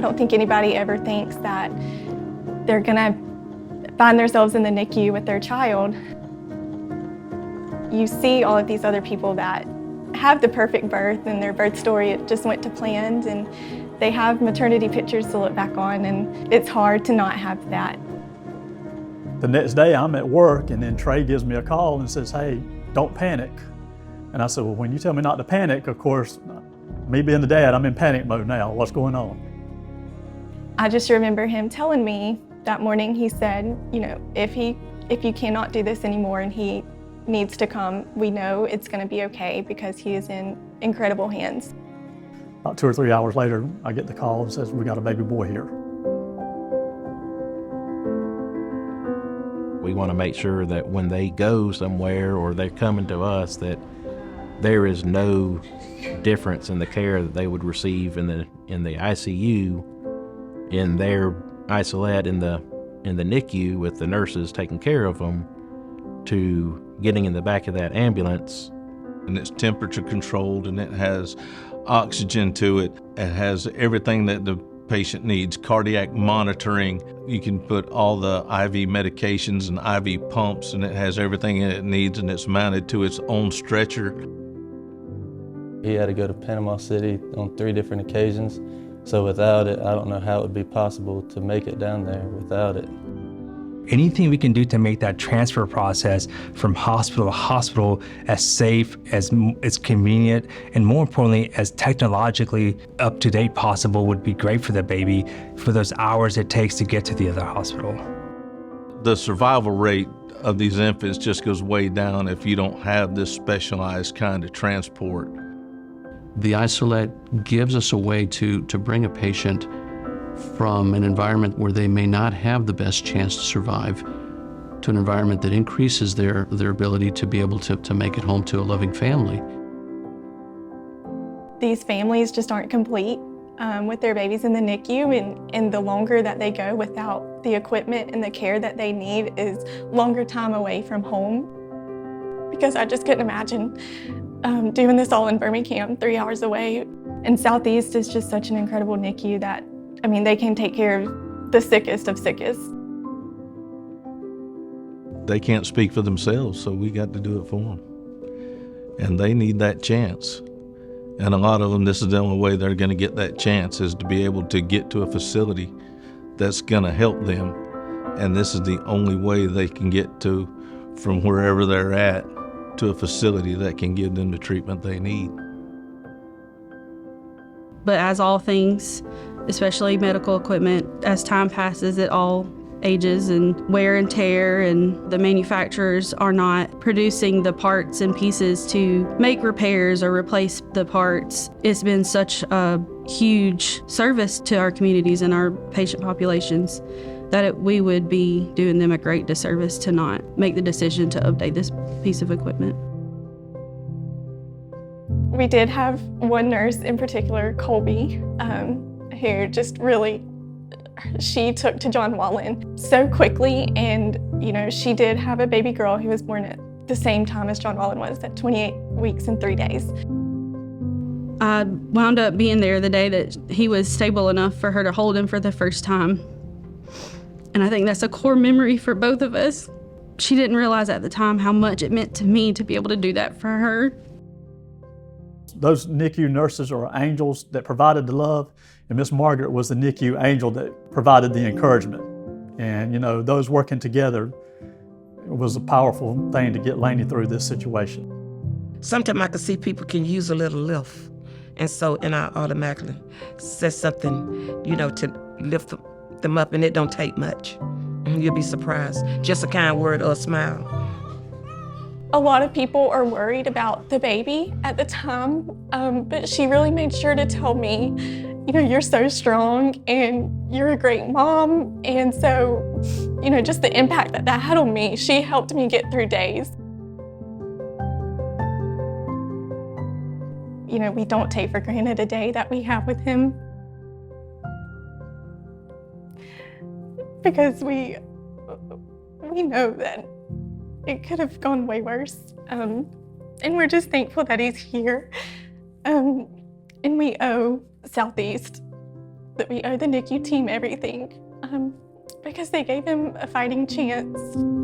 don't think anybody ever thinks that they're gonna find themselves in the NICU with their child. You see all of these other people that have the perfect birth and their birth story, it just went to plan, and they have maternity pictures to look back on, and it's hard to not have that. The next day I'm at work, and then Trey gives me a call and says, "Hey, don't panic." And I said, "Well, when you tell me not to panic, of course, me being the dad, I'm in panic mode now. What's going on?" I just remember him telling me that morning, he said, if you cannot do this anymore and he needs to come, we know it's going to be okay because he is in incredible hands. About 2 or 3 hours later, I get the call and says, "We got a baby boy here." We want to make sure that when they go somewhere or they're coming to us, that there is no difference in the care that they would receive in the ICU, in their isolette, in the NICU with the nurses taking care of them, to getting in the back of that ambulance. And it's temperature controlled, and it has oxygen to it. It has everything that the patient needs, cardiac monitoring. You can put all the IV medications and IV pumps, and it has everything it needs, and it's mounted to its own stretcher. He had to go to Panama City on 3 different occasions, so without it, I don't know how it would be possible to make it down there without it. Anything we can do to make that transfer process from hospital to hospital as safe, as convenient, and more importantly, as technologically up-to-date possible would be great for the baby for those hours it takes to get to the other hospital. The survival rate of these infants just goes way down if you don't have this specialized kind of transport. The isolette gives us a way to bring a patient from an environment where they may not have the best chance to survive to an environment that increases their ability to be able to make it home to a loving family. These families just aren't complete with their babies in the NICU, and the longer that they go without the equipment and the care that they need is longer time away from home. Because I just couldn't imagine doing this all in Birmingham, 3 hours away. And Southeast is just such an incredible NICU that, they can take care of the sickest of sickest. They can't speak for themselves, so we got to do it for them. And they need that chance. And a lot of them, this is the only way they're going to get that chance, is to be able to get to a facility that's going to help them. And this is the only way they can get to, from wherever they're at, to a facility that can give them the treatment they need. But as all things, especially medical equipment, as time passes, it all ages and wear and tear, and the manufacturers are not producing the parts and pieces to make repairs or replace the parts. It's been such a huge service to our communities and our patient populations that we would be doing them a great disservice to not make the decision to update this piece of equipment. We did have one nurse in particular, Colby, who just really, she took to John Wallen so quickly, and she did have a baby girl who was born at the same time as John Wallen was, at 28 weeks and 3 days. I wound up being there the day that he was stable enough for her to hold him for the first time. And I think that's a core memory for both of us. She didn't realize at the time how much it meant to me to be able to do that for her. Those NICU nurses are angels that provided the love, and Miss Margaret was the NICU angel that provided the encouragement. And those working together was a powerful thing to get Lainey through this situation. Sometimes I can see people can use a little lift, and I automatically say something, to lift them up, and it don't take much. You'll be surprised. Just a kind word or a smile. A lot of people are worried about the baby at the time, but she really made sure to tell me, you're so strong and you're a great mom. And so, just the impact that had on me, she helped me get through days. We don't take for granted a day that we have with him, because we know that it could have gone way worse. And we're just thankful that he's here. And we owe Southeast that we owe the NICU team everything because they gave him a fighting chance.